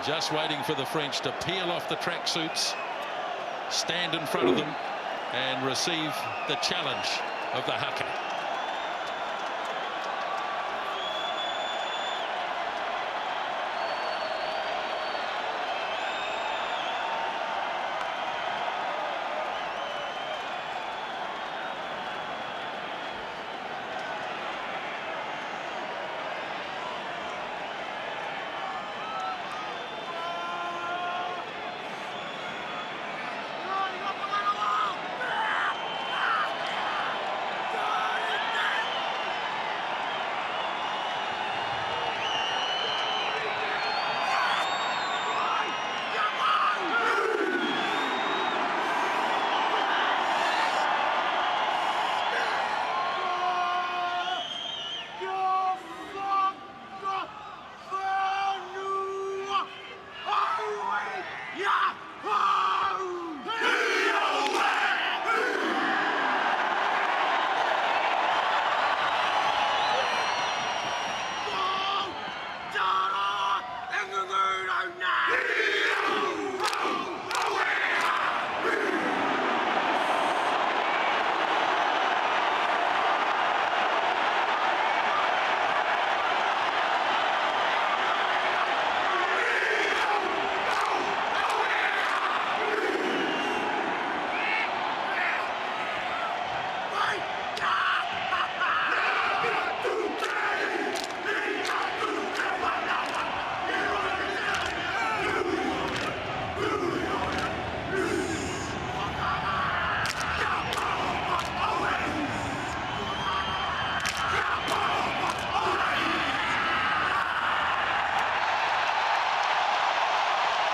Just waiting for the French to peel off the tracksuits, stand in front of them and receive the challenge of the haka.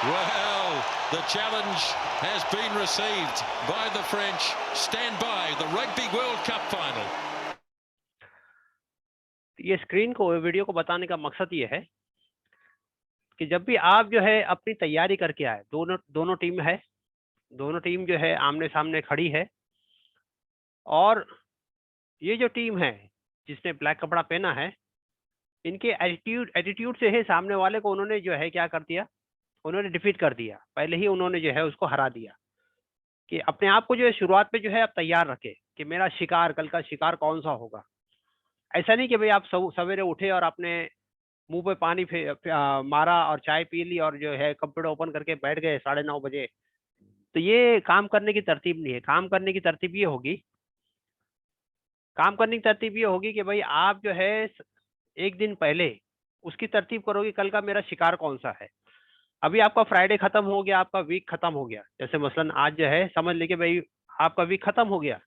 Well, the challenge has been received by the French. Stand by the Rugby World Cup final. ये screen को video को बताने का मकसद ये है कि जब भी आप जो है अपनी तैयारी करके आए, दोनों टीम है, दोनों टीम जो है आमने सामने खड़ी है, और ये जो टीम है जिसने ब्लैक कपड़ा पहना है, इनके एटीट्यूड से है सामने वाले को उन्होंने जो है क्या कर दिया, उन्होंने डिफीट कर दिया। पहले ही उन्होंने जो है उसको हरा दिया कि अपने आप को जो है शुरुआत में जो है आप तैयार रखे कि मेरा शिकार, कल का शिकार कौन सा होगा। ऐसा नहीं कि भाई आप सवेरे उठे और आपने मुंह पे पानी मारा और चाय पी ली और जो है कंप्यूटर ओपन करके बैठ गए 9:30 बजे। तो ये काम करने की तरतीब नहीं है। काम करने की तरतीब ये होगी कि भाई आप जो है एक दिन पहले उसकी तरतीब करोगे, कल का मेरा शिकार कौन सा है। अभी आपका फ्राइडे खत्म हो गया, आपका वीक खत्म हो गया, जैसे मसलन आज जो है समझ लीजिए भाई आपका वीक खत्म हो गया,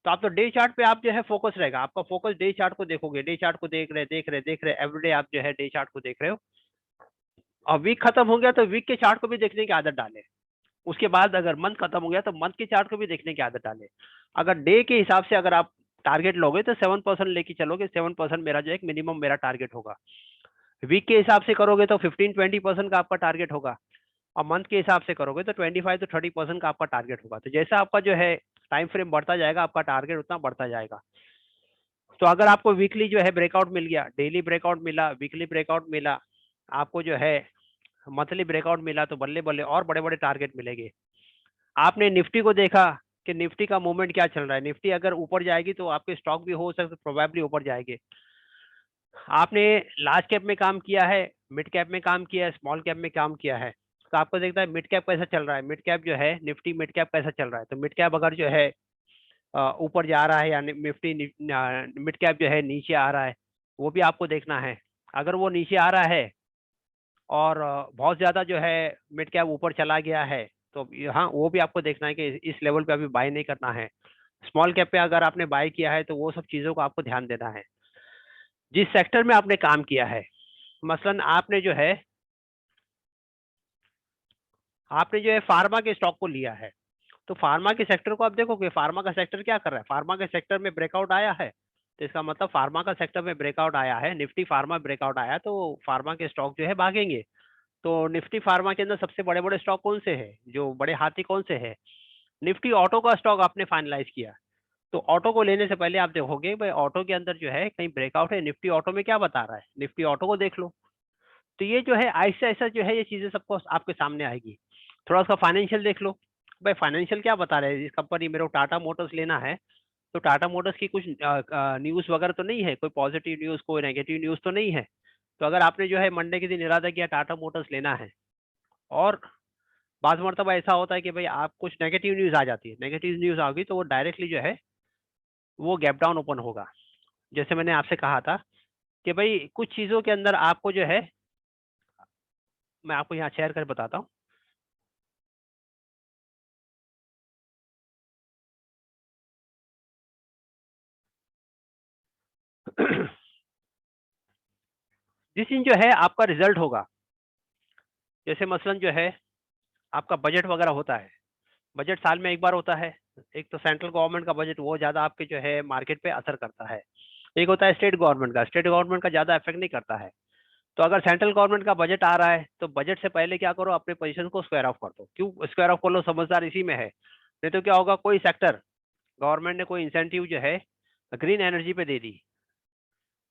तो आप तो डे चार्ट पे आप जो है फोकस रहेगा, आपका फोकस डे चार्ट को देखोगे, डे चार्ट को देख रहे एवरीडे आप जो है डे चार्ट को देख रहे हो। और वीक खत्म हो गया तो वीक के चार्ट को भी देखने की आदत डालें। उसके बाद अगर मंथ खत्म हो गया तो मंथ के चार्ट को भी देखने की आदत डालें। अगर डे के हिसाब से अगर आप टारगेट लोगे तो 7% लेके चलोगे, 7% मेरा जो है मिनिमम मेरा टारगेट होगा। वीक के हिसाब से करोगे तो 15-20% का आपका टारगेट होगा, और मंथ के हिसाब से करोगे तो 25-30% का आपका टारगेट होगा। तो जैसा आपका जो है टाइम फ्रेम बढ़ता जाएगा, आपका टारगेट उतना बढ़ता जाएगा। तो अगर आपको वीकली जो है ब्रेकआउट मिल गया, डेली ब्रेकआउट मिला, वीकली ब्रेकआउट मिला, आपको जो है मंथली ब्रेकआउट मिला, तो बल्ले बल्ले और बड़े बड़े टारगेट मिलेंगे। आपने निफ्टी को देखा कि निफ्टी का मूवमेंट क्या चल रहा है। निफ्टी अगर ऊपर जाएगी तो आपके स्टॉक भी हो सकते प्रोबेबली ऊपर जाएंगे। आपने लार्ज कैप में काम किया है, मिड कैप में काम किया है, स्मॉल कैप में काम किया है, तो आपको देखता है मिड कैप कैसा चल रहा है। मिड कैप जो है निफ्टी मिड कैप कैसा चल रहा है। तो मिड कैप अगर जो है ऊपर जा रहा है या निफ्टी मिड कैप जो है नीचे आ रहा है, वो भी आपको देखना है। अगर वो नीचे आ रहा है और बहुत ज़्यादा जो है मिड कैप ऊपर चला गया है, तो हाँ वो भी आपको देखना है कि इस लेवल पे अभी बाय नहीं करना है। स्मॉल कैप पे अगर आपने बाय किया है तो वो सब चीज़ों को आपको ध्यान देना है। जिस सेक्टर में आपने काम किया है, मसलन आपने जो है फार्मा के स्टॉक को लिया है, तो फार्मा के सेक्टर को आप देखोगे फार्मा का सेक्टर क्या कर रहा है। फार्मा के सेक्टर में ब्रेकआउट आया है तो इसका मतलब फार्मा का सेक्टर में ब्रेकआउट आया है, निफ्टी फार्मा ब्रेकआउट आया तो फार्मा के स्टॉक जो है भागेंगे। तो निफ्टी फार्मा के अंदर सबसे बड़े बड़े स्टॉक कौन से हैं, जो बड़े हाथी कौन से हैं। निफ्टी ऑटो का स्टॉक आपने फाइनलाइज किया, तो ऑटो को लेने से पहले आप देखोगे भाई ऑटो के अंदर जो है कहीं ब्रेकआउट है। निफ्टी ऑटो में क्या बता रहा है, निफ्टी ऑटो को देख लो। तो ये जो है ऐसा ऐसा जो है ये चीजें सबको आपके सामने आएगी। थोड़ा उसका फाइनेंशियल देख लो। भाई फाइनेंशियल क्या बता रहे हैं, इस कंपनी मेरे को टाटा मोटर्स लेना है तो टाटा मोटर्स की कुछ न्यूज वगैरह तो नहीं है, कोई पॉजिटिव न्यूज कोई नेगेटिव न्यूज तो नहीं है। तो अगर आपने जो है मंडे के दिन इरादा किया टाटा मोटर्स लेना है, और बाज़ मर्तबा ऐसा होता है कि भाई आप कुछ नेगेटिव न्यूज आ जाती है, नेगेटिव न्यूज आ गई तो वो डायरेक्टली जो है वो गैप डाउन ओपन होगा। जैसे मैंने आपसे कहा था कि भाई कुछ चीजों के अंदर आपको जो है, मैं आपको यहाँ शेयर कर बताता हूँ। जिस दिन जो है आपका रिजल्ट होगा, जैसे मसलन जो है आपका बजट वगैरह होता है, बजट साल में एक बार होता है। एक तो सेंट्रल गवर्नमेंट का बजट वो ज्यादा आपके जो है मार्केट पे असर करता है। एक होता है स्टेट गवर्नमेंट का, स्टेट गवर्नमेंट का ज्यादा इफेक्ट नहीं करता है। तो अगर सेंट्रल गवर्नमेंट का बजट आ रहा है तो बजट से पहले क्या करो, अपने पोजीशन को स्क्वायर ऑफ कर दो। क्यों स्क्वायर ऑफ कर लो, समझदार इसी में है। नहीं तो क्या होगा, कोई सेक्टर गवर्नमेंट ने कोई इंसेंटिव जो है ग्रीन एनर्जी पे दे दी,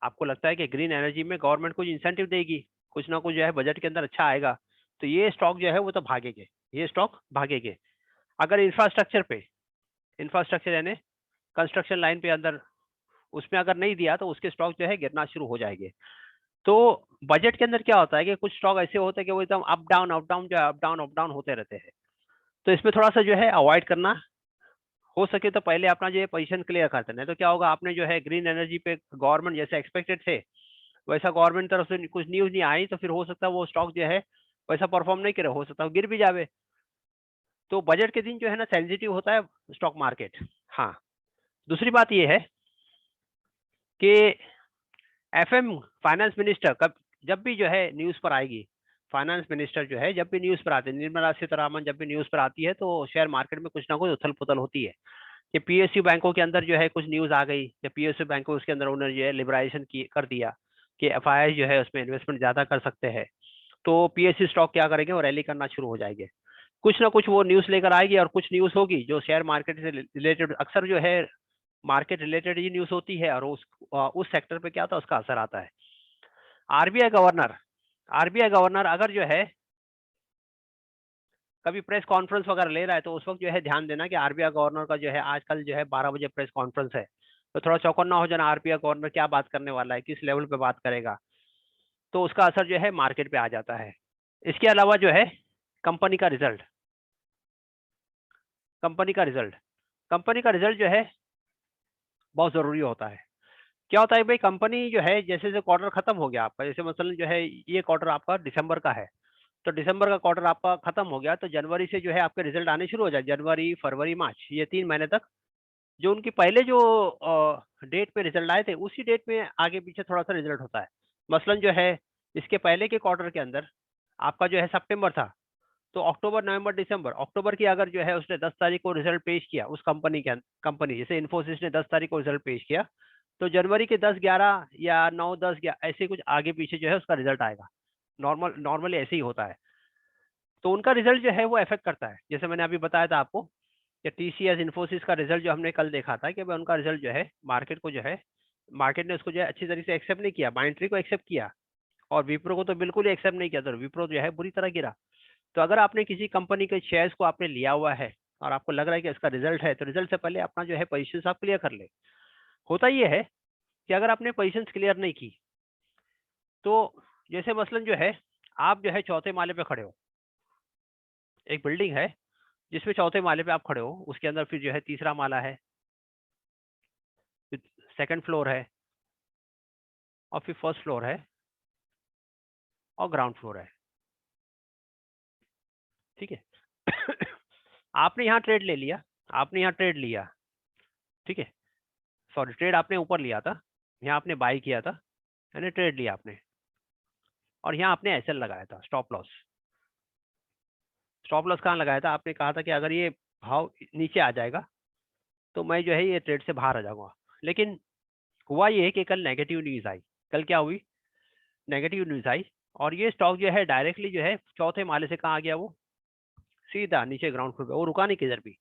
आपको लगता है कि ग्रीन एनर्जी में गवर्नमेंट कुछ इंसेंटिव देगी, कुछ ना कुछ जो है बजट के अंदर अच्छा आएगा, तो ये स्टॉक जो है वो तो भागेंगे, ये स्टॉक भागेंगे। अगर इंफ्रास्ट्रक्चर पे, इंफ्रास्ट्रक्चर यानी कंस्ट्रक्शन लाइन पे अंदर, उसमें अगर नहीं दिया तो उसके स्टॉक जो है गिरना शुरू हो जाएंगे। तो बजट के अंदर क्या होता है कि कुछ स्टॉक ऐसे होते हैं कि वो एकदम अप डाउन अप डाउन जो है अप डाउन होते रहते हैं। तो इसमें थोड़ा सा जो है अवॉइड करना, हो सके तो पहले अपना जो है पोजीशन क्लियर करते हैं। तो क्या होगा, आपने जो है ग्रीन एनर्जी पे गवर्नमेंट जैसे एक्सपेक्टेड थे वैसा गवर्नमेंट तरफ से कुछ न्यूज नहीं आई, तो फिर हो सकता है वो स्टॉक जो है वैसा परफॉर्म नहीं करे, हो सकता है गिर भी जावे। तो बजट के दिन जो है ना सेंसिटिव होता है स्टॉक मार्केट। हाँ, दूसरी बात ये है कि एफएम फाइनेंस मिनिस्टर कब, जब भी जो है न्यूज पर आएगी, फाइनेंस मिनिस्टर जो है जब भी न्यूज पर आते हैं, निर्मला सीतारामन जब भी न्यूज पर आती है तो शेयर मार्केट में कुछ ना कुछ उथल पुथल होती है। कि पीएसयू बैंकों के अंदर जो है कुछ न्यूज आ गई, या पीएसयू बैंकों उसके अंदर उन्होंने जो है लिबराइजेशन कर दिया कि एफआईआई जो है उसमें इन्वेस्टमेंट ज्यादा कर सकते हैं, तो पीएसयू स्टॉक क्या करेंगे, वो रैली करना शुरू हो जाएंगे। कुछ ना कुछ वो न्यूज लेकर आएगी, और कुछ न्यूज होगी जो शेयर मार्केट से रिलेटेड, अक्सर जो है मार्केट रिलेटेड ही न्यूज होती है, और उस सेक्टर पे क्या होता है उसका असर आता है। आरबीआई गवर्नर, आरबीआई गवर्नर अगर जो है कभी प्रेस कॉन्फ्रेंस वगैरह ले रहा है तो उस वक्त जो है ध्यान देना कि आरबीआई गवर्नर का जो है आजकल जो है 12 बजे प्रेस कॉन्फ्रेंस है, तो थोड़ा चौकन्ना हो जाना, आरबीआई गवर्नर क्या बात करने वाला है, किस लेवल पे बात करेगा, तो उसका असर जो है मार्केट पे आ जाता है। इसके अलावा जो है कंपनी का रिजल्ट, कंपनी का रिजल्ट, कंपनी का रिजल्ट जो है बहुत जरूरी होता है। क्या होता है भाई, कंपनी जो है जैसे जैसे क्वार्टर खत्म हो गया आपका, जैसे मसलन जो है ये क्वार्टर आपका दिसंबर का है, तो दिसंबर का क्वार्टर आपका खत्म हो गया तो जनवरी से जो है आपके रिजल्ट आने शुरू हो जाए, जनवरी फरवरी मार्च ये 3 महीने तक जो उनकी पहले जो डेट पे रिजल्ट आए थे उसी डेट में आगे पीछे थोड़ा सा रिजल्ट होता है। मसलन जो है इसके पहले के क्वार्टर के अंदर आपका जो है सितंबर था, तो अक्टूबर नवंबर दिसंबर, अक्टूबर की अगर जो है उसने 10 तारीख को रिजल्ट पेश किया उस कंपनी के, कंपनी जैसे इन्फोसिस ने 10 तारीख को रिजल्ट पेश किया, तो जनवरी के 10-11 या 9-10 ऐसे कुछ आगे पीछे जो है उसका रिजल्ट आएगा। नॉर्मली ऐसे ही होता है। तो उनका रिजल्ट जो है वो इफेक्ट करता है। जैसे मैंने अभी बताया था आपको कि टीसीएस इन्फोसिस का रिजल्ट जो हमने कल देखा था कि भाई उनका रिजल्ट जो है मार्केट को जो है, मार्केट ने उसको जो है अच्छी तरीके से एक्सेप्ट नहीं किया, माइंट्री को एक्सेप्ट किया और विप्रो को तो बिल्कुल ही एक्सेप्ट नहीं किया, तो विप्रो जो है बुरी तरह गिरा। तो अगर आपने किसी कंपनी के शेयर्स को आपने लिया हुआ है और आपको लग रहा है कि इसका रिजल्ट है, तो रिजल्ट से पहले अपना जो है पोजीशन आप क्लियर कर ले। होता ये है कि अगर आपने पोजीशन क्लियर नहीं की, तो जैसे मसलन जो है आप जो है चौथे माले पे खड़े हो, एक बिल्डिंग है जिसमें चौथे माले पे आप खड़े हो, उसके अंदर फिर जो है तीसरा माला है, फिर सेकंड फ्लोर है, और फिर फर्स्ट फ्लोर है, और ग्राउंड फ्लोर है। ठीक है। आपने यहाँ ट्रेड ले लिया, आपने यहाँ ट्रेड लिया, ठीक है, सॉरी ट्रेड आपने ऊपर लिया था, यहाँ आपने बाई किया था, यानी ट्रेड लिया आपने, और यहाँ आपने एसएल लगाया था, स्टॉप लॉस। स्टॉप लॉस कहाँ लगाया था, आपने कहा था कि अगर ये भाव नीचे आ जाएगा तो मैं जो है ये ट्रेड से बाहर आ जाऊंगा। लेकिन हुआ ये है कि कल नेगेटिव न्यूज आई। कल क्या हुई, नेगेटिव न्यूज आई, और ये स्टॉक जो है डायरेक्टली जो है चौथे माले से कहाँ आ गया, वो सीधा नीचे ग्राउंड फ्लोर पे, वो रुका नहीं किधर भी,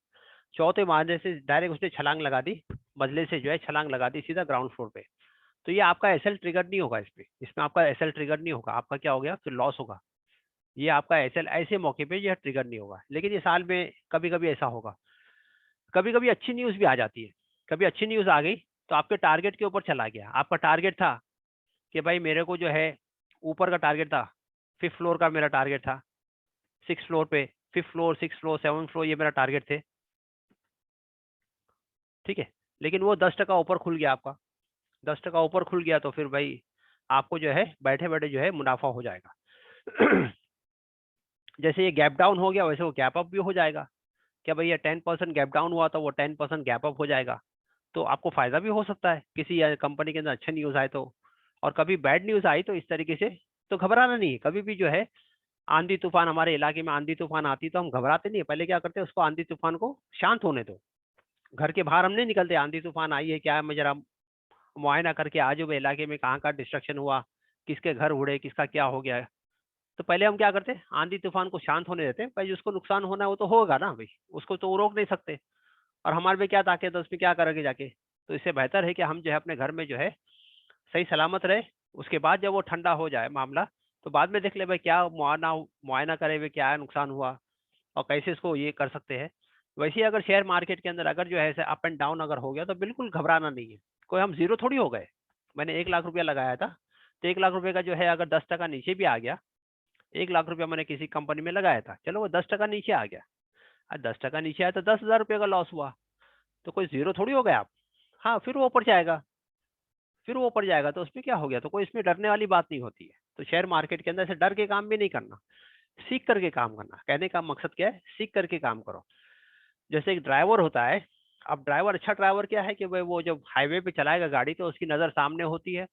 चौथे माले से डायरेक्ट उसने छलांग लगा दी, बदले से जो है छलांग लगा दी सीधा ग्राउंड फ्लोर पे। तो तो ये आपका एसएल ट्रिगर नहीं होगा, इसमें आपका एसएल ट्रिगर नहीं होगा, आपका क्या हो गया फिर लॉस होगा। ये आपका एसएल ऐसे मौके पे यह ट्रिगर नहीं होगा, लेकिन ये साल में कभी कभी ऐसा होगा। कभी कभी अच्छी न्यूज़ भी आ जाती है, कभी अच्छी न्यूज़ आ गई तो आपके टारगेट के ऊपर चला गया। आपका टारगेट था कि भाई मेरे को जो है ऊपर का टारगेट था, 5th फ्लोर का मेरा टारगेट था, 6th फ्लोर पे, 5th floor, 6th floor, 7th floor ये मेरा टारगेट थे, ठीक है। लेकिन वो 10% ऊपर खुल गया आपका, 10% ऊपर खुल गया तो फिर भाई आपको जो है बैठे बैठे जो है मुनाफा हो जाएगा। जैसे ये गैप डाउन हो गया वैसे वो गैप अप भी हो जाएगा। क्या भैया 10% गैप डाउन हुआ तो वो 10% गैप अप हो जाएगा, तो आपको फायदा भी हो सकता है किसी कंपनी के अंदर अच्छा न्यूज़ आए तो। और कभी बैड न्यूज़ आई तो इस तरीके से तो घबराना नहीं है कभी भी। जो है आंधी तूफान, हमारे इलाके में आंधी तूफान आती तो हम घबराते नहीं है, पहले क्या करते हैं उसको आंधी तूफान को शांत होने दो। घर के बाहर हम नहीं निकलते, आंधी तूफान आई है क्या है, मैं जरा मुआयना करके आजू बाजू इलाके में कहाँ कहाँ डिस्ट्रक्शन हुआ, किसके घर उड़े, किसका क्या हो गया है। तो पहले हम क्या करते हैं आंधी तूफान को शांत होने देते हैं, भाई जिसको नुकसान होना है वो तो होगा ना भाई, उसको तो रोक नहीं सकते। और हमारे पे क्या ताकत है, उसमें क्या करेंगे जाके। तो इससे बेहतर है कि हम जो है अपने घर में जो है सही सलामत रहे। उसके बाद जब वो ठंडा हो जाए मामला तो बाद में देख ले भाई क्या मुआयना मुआयना करे भाई क्या नुकसान हुआ और कैसे इसको ये कर सकते हैं। वैसे ही अगर शेयर मार्केट के अंदर अगर जो है ऐसे अप एंड डाउन अगर हो गया तो बिल्कुल घबराना नहीं है। कोई हम जीरो थोड़ी हो गए। मैंने 1 लाख रुपया लगाया था, तो 1 लाख रुपए का जो है अगर 10% नीचे भी आ गया, 1 लाख रुपया मैंने किसी कंपनी में लगाया था, चलो वो 10% नीचे आ गया, और 10% नीचे आया तो 10,000 रुपये का लॉस हुआ, तो कोई जीरो थोड़ी हो गए आप। हाँ फिर वो ऊपर जाएगा, फिर वो ऊपर जाएगा तो उसमें क्या हो गया, तो कोई इसमें डरने वाली बात नहीं होती है। तो शेयर मार्केट के अंदर से डर के काम भी नहीं करना, सीख करके काम करना। कहने का मकसद क्या है, सीख करके काम करो। जैसे एक ड्राइवर होता है, अब ड्राइवर अच्छा ड्राइवर क्या है कि भाई वो जब हाईवे पे चलाएगा गाड़ी तो उसकी नज़र सामने होती है,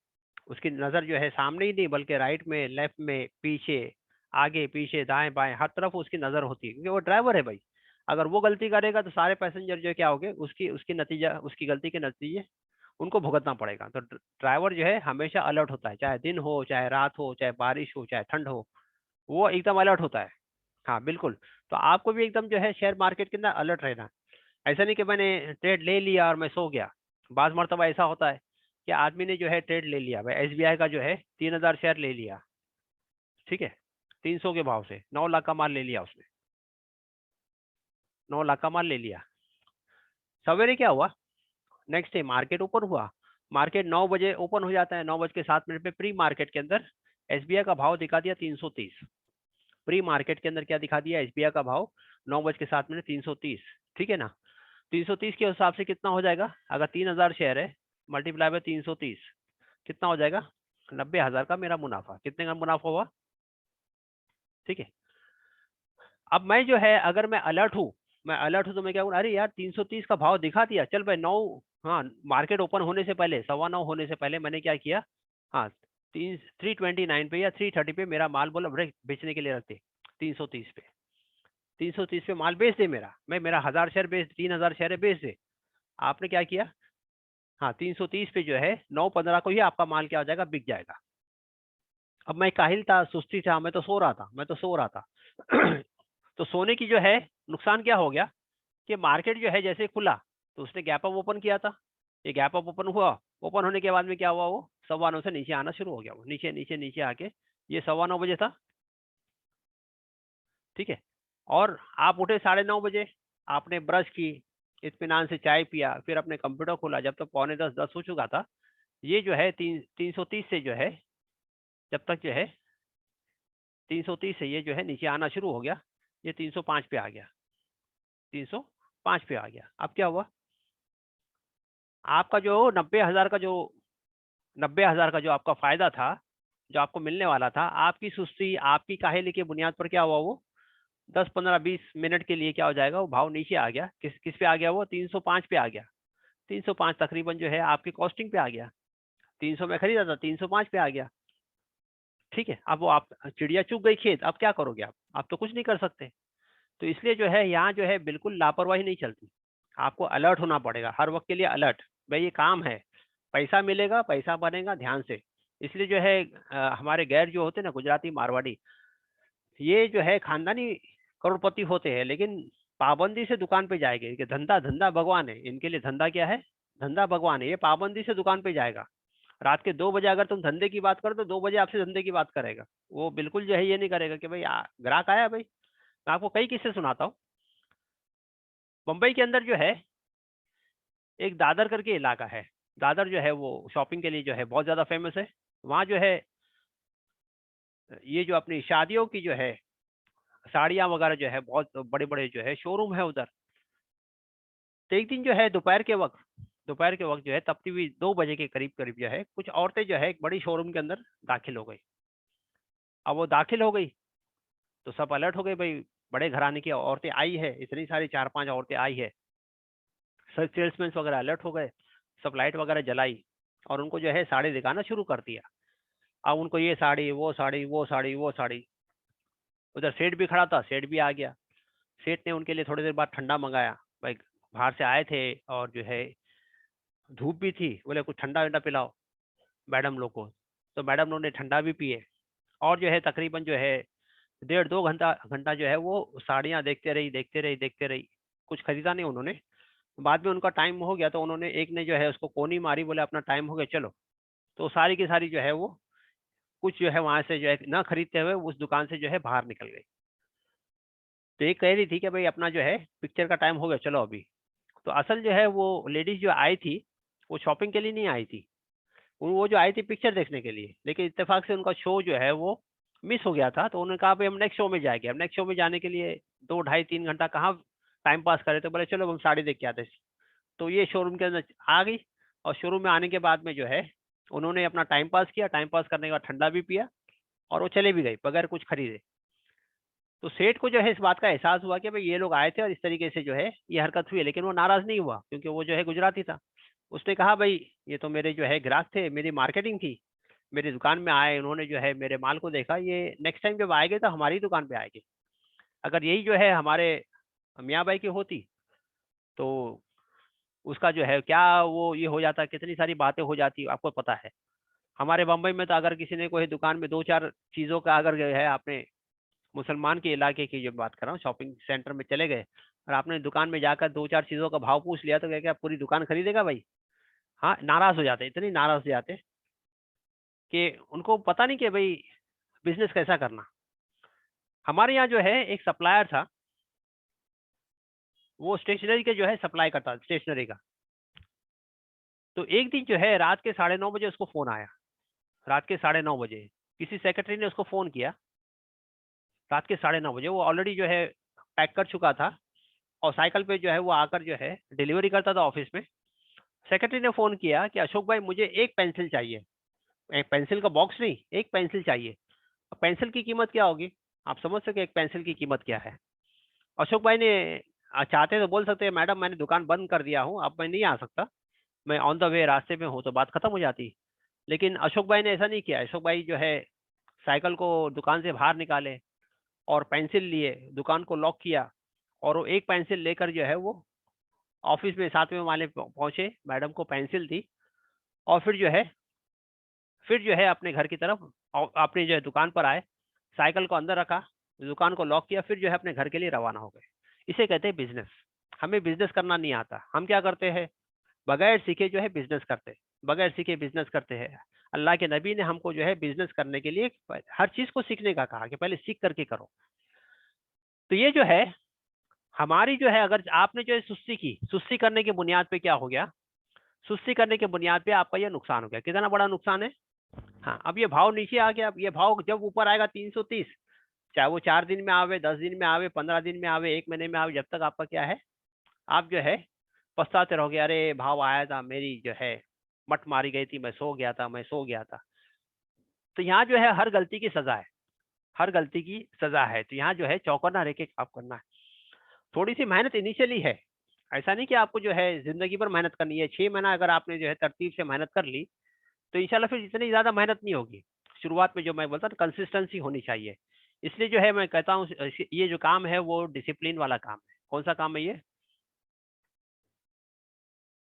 उसकी नज़र जो है सामने ही नहीं बल्कि राइट में, लेफ्ट में, पीछे, आगे पीछे, दाएं बाएं हर तरफ उसकी नज़र होती है, क्योंकि वो ड्राइवर है भाई। अगर वो गलती करेगा तो सारे पैसेंजर जो है क्या हो गए, उसकी उसकी नतीजा उसकी गलती के नतीजे उनको भुगतना पड़ेगा। तो ड्राइवर जो है हमेशा अलर्ट होता है, चाहे दिन हो, चाहे रात हो, चाहे बारिश हो, चाहे ठंड हो, वो एकदम अलर्ट होता है। हाँ बिल्कुल। तो आपको भी एकदम जो है शेयर मार्केट के अंदर अलर्ट रहना है। ऐसा नहीं कि मैंने ट्रेड ले लिया और मैं सो गया। बाज़ मर्तबा ऐसा होता है कि आदमी ने जो है ट्रेड ले लिया, भाई एसबीआई का जो है 3,000 शेयर ले लिया, ठीक है, 300 के भाव से 9 लाख का माल ले लिया उसने, 9 लाख का माल ले लिया। सवेरे क्या हुआ, नेक्स्ट डे मार्केट ओपन हुआ, मार्केट 9 बजे ओपन हो जाता है, 9:07 पे प्री मार्केट के अंदर एसबीआई का भाव दिखा दिया 330। प्री मार्केट के अंदर क्या दिखा दिया, एसबीआई का भाव 9:07 330, ठीक है ना। 330 के हिसाब से कितना हो जाएगा, अगर 3,000 शेयर है मल्टीप्लाई बाय 330 कितना हो जाएगा, 90,000 का मेरा मुनाफा। कितने का मुनाफा हुआ, ठीक है। अब मैं जो है अगर मैं अलर्ट हूँ, मैं अलर्ट हूँ तो मैं क्या करूँ, अरे यार 330 का भाव दिखा दिया, चल भाई 9, हाँ मार्केट ओपन होने से पहले 9:15 होने से पहले मैंने क्या किया, हाँ 329 पे या 330 पे मेरा माल बोला ब्रेक बेचने के लिए रखते, 330 पे, 330 पे माल बेच दे मेरा, मैं मेरा 1,000 शेयर बेच, 3,000 शेयर है बेच दे। आपने क्या किया, हाँ 330 पे जो है 9:15 को ही आपका माल क्या हो जाएगा, बिक जाएगा। अब मैं काहिल था, सुस्ती था, मैं तो सो रहा था, मैं तो सो रहा था। तो सोने की जो है नुकसान क्या हो गया कि मार्केट जो है जैसे खुला तो उसने गैप अप ओपन किया था, ये गैप अप ओपन हुआ, ओपन होने के बाद में क्या हुआ, वो 9:15 से नीचे आना शुरू हो गया, वो नीचे नीचे नीचे आके ये 9:15 बजे था, ठीक है। और आप उठे 9:30 बजे, आपने ब्रश की, इत्मीनान से चाय पिया, फिर अपने कंप्यूटर खोला, जब तक 9:45-10 हो चुका था, ये जो है 330 से जो है, जब तक जो है 330 से ये जो है नीचे आना शुरू हो गया, ये 305 पे आ गया, 305 पे आ गया। अब क्या हुआ, आपका जो 90,000 का जो 90,000 का जो आपका फायदा था, जो आपको मिलने वाला था, आपकी सुस्ती, आपकी काहेली के बुनियाद पर क्या हुआ, वो 10-15-20 मिनट के लिए क्या हो जाएगा, वो भाव नीचे आ गया। किस किस पे आ गया, वो 305 पे आ गया। 305 तकरीबन जो है आपकी कॉस्टिंग पे आ गया, 300 में खरीदा था, 305 पे आ गया, ठीक है। अब वो आप चिड़िया चुग गई खेत, अब क्या करोगे आप तो कुछ नहीं कर सकते। तो इसलिए जो है यहाँ जो है बिल्कुल लापरवाही नहीं चलती, आपको अलर्ट होना पड़ेगा हर वक्त के लिए, अलर्ट। भाई ये काम है, पैसा मिलेगा, पैसा बनेगा, ध्यान से। इसलिए जो है हमारे गैर जो होते हैं ना, गुजराती मारवाड़ी, ये जो है खानदानी करोड़पति होते हैं, लेकिन पाबंदी से दुकान पे जाएंगे कि धंधा धंधा भगवान है, इनके लिए धंधा क्या है, धंधा भगवान है, ये पाबंदी से दुकान पे जाएगा। रात के 2 बजे अगर तुम धंधे की बात करो तो 2 बजे आपसे धंधे की बात करेगा। वो बिल्कुल जो है ये नहीं करेगा कि भाई ग्राहक आया भाई। मैं आपको कई किस्से सुनाता हूँ। मुंबई के अंदर जो है एक दादर करके इलाका है। दादर जो है वो शॉपिंग के लिए जो है बहुत ज़्यादा फेमस है। वहाँ जो है ये जो अपनी शादियों की जो है साड़ियाँ वगैरह जो है बहुत बड़े-बड़े जो है शोरूम है उधर। तो एक दिन जो है दोपहर के वक़्त जो है तपती हुई 2 बजे के करीब-करीब जो है कुछ औरतें जो है एक बड़ी शोरूम के अंदर दाखिल हो गई। अब वो दाखिल हो गई तो सब अलर्ट हो गए भाई, बड़े घराने की औरतें आई है, इतनी सारी 4-5 औरतें आई है। सब सेल्समैन वगैरह अलर्ट हो गए, सब लाइट वगैरह जलाई और उनको जो है साड़ी दिखाना शुरू कर दिया। अब उनको ये साड़ी, वो साड़ी, वो साड़ी, वो साड़ी। उधर सेठ भी खड़ा था, सेठ भी आ गया। सेठ ने उनके लिए थोड़ी देर बाद ठंडा मंगाया। भाई बाहर से आए थे और जो है धूप भी थी, बोले कुछ ठंडा-वंडा पिलाओ मैडम लोग को। तो मैडम लोग ने ठंडा भी पिए और जो है तकरीबन जो है डेढ़ 2 घंटा घंटा जो है वो साड़ियाँ देखते रही, देखते रही, देखते रही। कुछ खरीदा नहीं उन्होंने। बाद में उनका टाइम हो गया तो उन्होंने एक ने जो है उसको कोनी मारी, बोले अपना टाइम हो गया चलो। तो सारी की सारी जो है वो कुछ जो है वहाँ से जो है ना खरीदते हुए उस दुकान से जो है बाहर निकल गई। तो ये कह रही थी कि भाई अपना जो है पिक्चर का टाइम हो गया चलो अभी। तो असल जो है वो लेडीज़ जो आई थी, वो शॉपिंग के लिए नहीं आई थी। वो जो आई थी पिक्चर देखने के लिए, लेकिन इत्तेफ़ाक से उनका शो जो है वो मिस हो गया था। तो उन्होंने कहा भई हम नेक्स्ट शो में जाएँगे। अब नेक्स्ट शो में जाने के लिए 2 ढाई 3 घंटा कहाँ टाइम पास करें, तो बोले चलो हम साड़ी देख के आते हैं। तो ये शोरूम के अंदर आ गई और शोरूम में आने के बाद में जो है उन्होंने अपना टाइम पास किया। टाइम पास करने के बाद ठंडा भी पिया और वो चले भी गई बगैर कुछ खरीदे। तो सेठ को जो है इस बात का एहसास हुआ कि भाई ये लोग आए थे और इस तरीके से जो है ये हरकत हुई है, लेकिन वो नाराज़ नहीं हुआ क्योंकि वो जो है गुजराती था। उसने कहा भाई ये तो मेरे जो है ग्राहक थे, मेरी मार्केटिंग थी, मेरी दुकान में आए, उन्होंने जो है मेरे माल को देखा, ये नेक्स्ट टाइम जब आएँगे तो हमारी दुकान पे आएँगे। अगर यही जो है हमारे मियाँ भाई की होती तो उसका जो है क्या वो ये हो जाता, कितनी सारी बातें हो जाती आपको पता है। हमारे बम्बई में तो अगर किसी ने कोई दुकान में 2-4 चीज़ों का अगर जो है आपने मुसलमान के इलाके की जो बात कर रहा हूँ, शॉपिंग सेंटर में चले गए और आपने दुकान में जाकर 2-4 चीज़ों का भाव पूछ लिया तो क्या क्या पूरी दुकान खरीदेगा भाई? हाँ, नाराज़ हो जाते, इतनी नाराज़ हो जाते कि उनको पता नहीं कि भई बिज़नेस कैसा करना। हमारे यहाँ जो है एक सप्लायर था, वो स्टेशनरी के जो है सप्लाई करता था, स्टेशनरी का। तो एक दिन जो है रात के 9:30 बजे उसको फ़ोन आया, रात के 9:30 बजे। किसी सेक्रेटरी ने उसको फ़ोन किया, रात के 9:30 बजे। वो ऑलरेडी जो है पैक कर चुका था और साइकिल पे जो है वो आकर जो है डिलीवरी करता था ऑफ़िस में। सेक्रेटरी ने फ़ोन किया कि अशोक भाई मुझे 1 पेंसिल चाहिए। एक पेंसिल का बॉक्स नहीं, 1 पेंसिल चाहिए। अब पेंसिल की कीमत क्या होगी? आप समझ सकते हैं एक पेंसिल की कीमत क्या है? अशोक भाई ने चाहते तो बोल सकते हैं मैडम मैंने दुकान बंद कर दिया हूँ, अब मैं नहीं आ सकता। मैं ऑन द वे रास्ते में हूँ, तो बात खत्म हो जाती। लेकिन अशोक भाई ने ऐसा नहीं किया। अशोक भाई जो है साइकिल को दुकान से बाहर निकाले और पेंसिल लिए, दुकान को लॉक किया और वो 1 पेंसिल लेकर जो है वो ऑफ़िस में 7वें माले पे पहुँचे, मैडम को पेंसिल दी और फिर जो है अपने घर की तरफ अपनी जो है दुकान पर आए, साइकिल को अंदर रखा, दुकान को लॉक किया, फिर जो है अपने घर के लिए रवाना हो गए। इसे कहते हैं बिज़नेस। हमें बिज़नेस करना नहीं आता। हम क्या करते हैं, बगैर सीखे जो है बिज़नेस करते हैं, बगैर सीखे बिज़नेस करते हैं। अल्लाह के नबी ने हमको जो है बिज़नेस करने के लिए हर चीज़ को सीखने का कहा कि पहले सीख करके करो। तो ये जो है हमारी जो है अगर आपने जो है सुस्ती करने की बुनियाद पे क्या हो गया, सुस्ती करने की बुनियाद पे आपका ये नुकसान हो गया। कितना बड़ा नुकसान है? हाँ, अब ये भाव नीचे आ गया, अब ये भाव जब ऊपर आएगा 330, चाहे वो 4 दिन में आवे, 10 दिन में आवे, 15 दिन में आवे, 1 महीने में आवे, जब तक आपका क्या है, आप जो है पछताते रहोगे, अरे भाव आया था, मेरी जो है मट मारी गई थी, मैं सो गया था। तो यहाँ जो है हर गलती की सज़ा है, हर गलती की सज़ा है। तो यहाँ जो है चौकन्ना रह के काम करना है। थोड़ी-सी मेहनत इनिशियली है, ऐसा नहीं कि आपको जो है ज़िंदगी भर मेहनत करनी है। 6 महीना अगर आपने जो है तरतीब से मेहनत कर ली, तो इंशाल्लाह फिर इतनी ज़्यादा मेहनत नहीं होगी। शुरुआत में जो मैं बोलता था कंसिस्टेंसी होनी चाहिए। इसलिए जो है मैं कहता हूँ ये जो काम है वो डिसिप्लिन वाला काम है। कौन-सा काम है ये?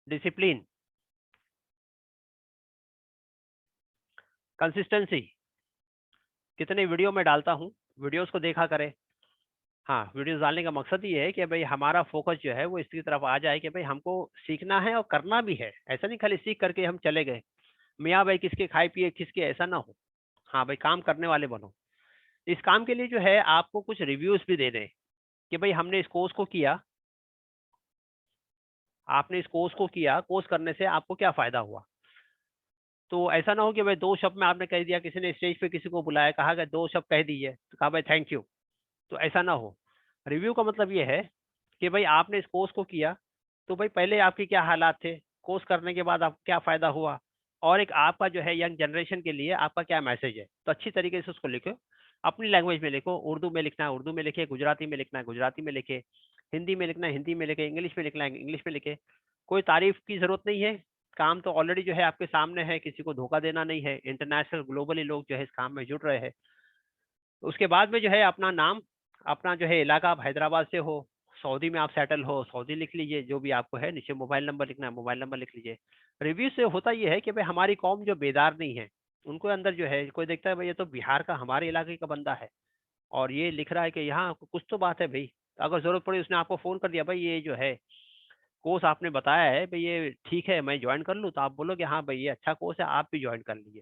Discipline, consistency. कितने वीडियो मैं डालता हूँ, वीडियोज़ को देखा करें। हाँ, वीडियोज़ डालने का मकसद ये है कि भई हमारा फ़ोकस जो है वो इसकी तरफ आ जाए कि भई हमको सीखना है और करना भी है। ऐसा नहीं खाली सीख करके हम चले गए। मियाँ भाई किसके खाए पिए किसके, ऐसा ना हो। हाँ भाई, काम करने वाले बनो। इस काम के लिए जो है आपको कुछ रिव्यूज भी देने हैं कि भाई हमने इस कोर्स को किया, आपने इस कोर्स को किया, कोर्स करने से आपको क्या फायदा हुआ। तो ऐसा ना हो कि भाई 2 शब्द में आपने कह दिया, किसी ने स्टेज पे किसी को बुलाया, कहा कि 2 शब्द कह दीजिए, तो कहा भाई थैंक यू। तो ऐसा ना हो। रिव्यू का मतलब ये है कि भाई आपने इस कोर्स को किया, तो भाई पहले आपके क्या हालात थे, कोर्स करने के बाद आपको क्या फ़ायदा हुआ, और एक आपका जो है यंग जनरेशन के लिए आपका क्या मैसेज है। तो अच्छी तरीके से उसको लिखो, अपनी लैंग्वेज में लिखो, उर्दू में लिखना है उर्दू में लिखे, गुजराती में लिखना है गुजराती में लिखे, हिंदी में लिखना है हिंदी में लिखे, इंग्लिश में लिखना है इंग्लिश में लिखे। कोई तारीफ की ज़रूरत नहीं है, काम तो ऑलरेडी जो है आपके सामने है, किसी को धोखा देना नहीं है, इंटरनेशनल ग्लोबली लोग जो है इस काम में जुड़ रहे हैं। उसके बाद में जो है अपना नाम, अपना जो है इलाका, आप हैदराबाद से हो, सऊदी में आप सेटल हो, सऊदी लिख लीजिए, जो भी आपको है, नीचे मोबाइल नंबर लिखना है मोबाइल नंबर लिख लीजिए। रिव्यू से होता ये है कि भाई हमारी कौम जो बेदार नहीं है, उनको अंदर जो है कोई देखता है भाई ये तो बिहार का हमारे इलाके का बंदा है और ये लिख रहा है कि यहाँ कुछ तो बात है भाई। अगर जरूरत पड़ी उसने आपको फोन कर दिया, भाई ये जो है कोर्स आपने बताया है भाई ये ठीक है, मैं ज्वाइन कर लूँ, तो आप बोलोगे हाँ भाई ये अच्छा कोर्स है, आप भी ज्वाइन कर लीजिए।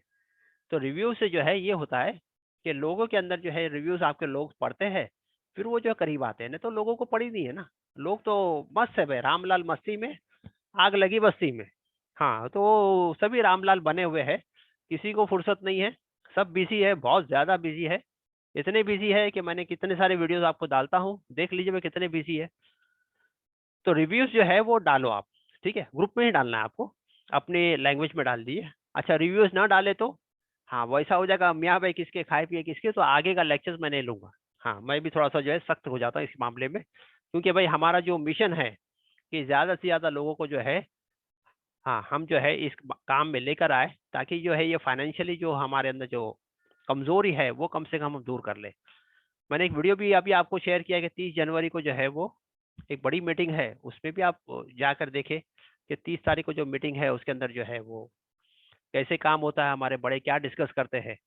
तो रिव्यू से जो है ये होता है कि लोगों के अंदर जो है रिव्यूज आपके लोग पढ़ते हैं, फिर वो जो है करीब आते हैं, नहीं तो लोगों को पड़ी नहीं है ना। लोग तो मस्त है भाई, रामलाल मस्ती में, आग लगी बस्ती में। हाँ, तो सभी रामलाल बने हुए हैं, किसी को फुर्सत नहीं है, सब बिजी है, बहुत ज्यादा बिजी है। इतने बिजी है कि मैंने कितने सारे वीडियोस आपको डालता हूँ, देख लीजिए मैं कितने बिजी है। तो रिव्यूज जो है वो डालो आप, ठीक है, ग्रुप में ही डालना है आपको, अपने लैंग्वेज में डाल दिए। अच्छा, रिव्यूज ना डाले तो हाँ वैसा हो जाएगा, मियाँ भाई किसके खाए पिए किसके, तो आगे का लेक्चर्स मैं नहीं लूंगा। हाँ, मैं भी थोड़ा सा जो है सख्त हो जाता हूँ इस मामले में, क्योंकि भाई हमारा जो मिशन है कि ज्यादा से ज्यादा लोगों को जो है, हाँ हम जो है इस काम में लेकर आए, ताकि जो है ये फाइनेंशियली जो हमारे अंदर जो कमजोरी है वो कम से कम हम दूर कर ले। मैंने एक वीडियो भी अभी आपको शेयर किया कि 30 जनवरी को जो है वो एक बड़ी मीटिंग है, उसमें भी आप जाकर देखें कि 30 तारीख को जो मीटिंग है उसके अंदर जो है वो कैसे काम होता है, हमारे बड़े क्या डिस्कस करते हैं।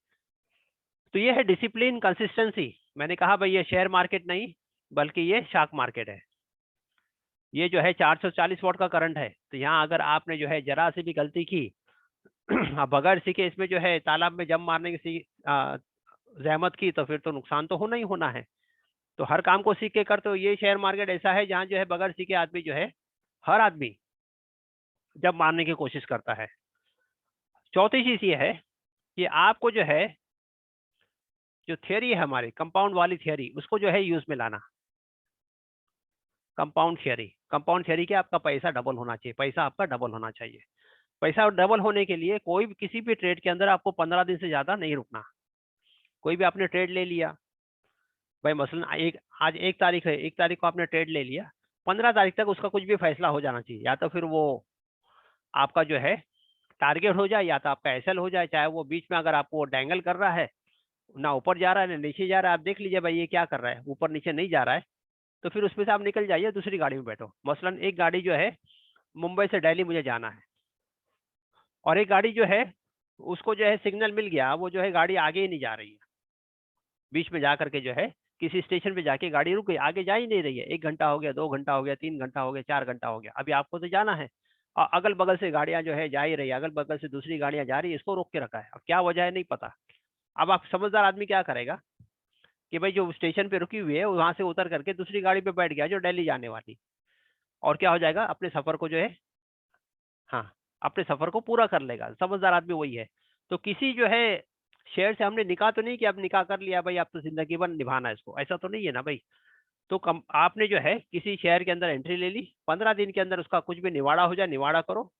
तो ये है डिसिप्लिन कंसिस्टेंसी। मैंने कहा भाई ये शेयर मार्केट नहीं, बल्कि ये शार्क मार्केट है। ये जो है 440 वॉट का करंट है, तो यहाँ अगर आपने जो है जरा सी भी गलती की अब बगैर सीखे इसमें जो है तालाब में जम मारने की जहमत की, तो फिर तो नुकसान तो होना ही होना है। तो हर काम को सीख के कर, तो ये शेयर मार्केट ऐसा है जहाँ जो है बगैर सीखे आदमी जो है, हर आदमी जब मारने की कोशिश करता है। चौथी चीज ये है कि आपको जो है जो थियरी है हमारी कंपाउंड वाली थियरी, उसको जो है यूज में लाना। कंपाउंड थियरी के आपका पैसा डबल होना चाहिए, पैसा आपका डबल होना चाहिए। पैसा डबल होने के लिए कोई भी किसी भी ट्रेड के अंदर आपको 15 दिन से ज्यादा नहीं रुकना। कोई भी आपने ट्रेड ले लिया भाई, मसलन एक आज 1 तारीख है, 1 तारीख को आपने ट्रेड ले लिया, 15 तारीख तक उसका कुछ भी फैसला हो जाना चाहिए, या तो फिर वो आपका जो है टारगेट हो जाए, या तो आपका एसएल हो जाए। चाहे वो बीच में अगर आपको डैंगल कर रहा है, ना ऊपर जा रहा है ना नीचे जा रहा है, आप देख लीजिए भाई ये क्या कर रहा है, ऊपर नीचे नहीं जा रहा है, तो फिर उसमें से आप निकल जाइए, दूसरी गाड़ी में बैठो। मसलन एक गाड़ी जो है मुंबई से दिल्ली मुझे जाना है, और एक गाड़ी जो है उसको जो है सिग्नल मिल गया, वो जो है गाड़ी आगे ही नहीं जा रही है, बीच में जा करके जो है किसी स्टेशन पे जाके गाड़ी रुक गई, आगे जा ही नहीं रही है। 1 घंटा हो गया, 2 घंटा हो गया, 3 घंटा हो गया, 4 घंटा हो गया, अभी आपको तो जाना है, और अगल बगल से गाड़ियां जो है जा ही रही है, अगल बगल से दूसरी गाड़ियां जा रही है, इसको रोक के रखा है। अब क्या वजह है नहीं पता। अब आप समझदार आदमी क्या करेगा कि भाई जो स्टेशन पे रुकी हुई है वहां से उतर करके दूसरी गाड़ी पे बैठ गया जो दिल्ली जाने वाली, और क्या हो जाएगा, अपने सफर को जो है, हाँ, अपने सफर को पूरा कर लेगा। समझदार आदमी वही है। तो किसी जो है शेयर से हमने निकाह तो नहीं कि अब निकाह कर लिया भाई अब तो जिंदगी भर निभाना है इसको, ऐसा तो नहीं है ना भाई। तो कम आपने जो है किसी शेयर के अंदर एंट्री ले ली, 15 दिन के अंदर उसका कुछ भी निवाड़ा हो जाए, निवाड़ा करो,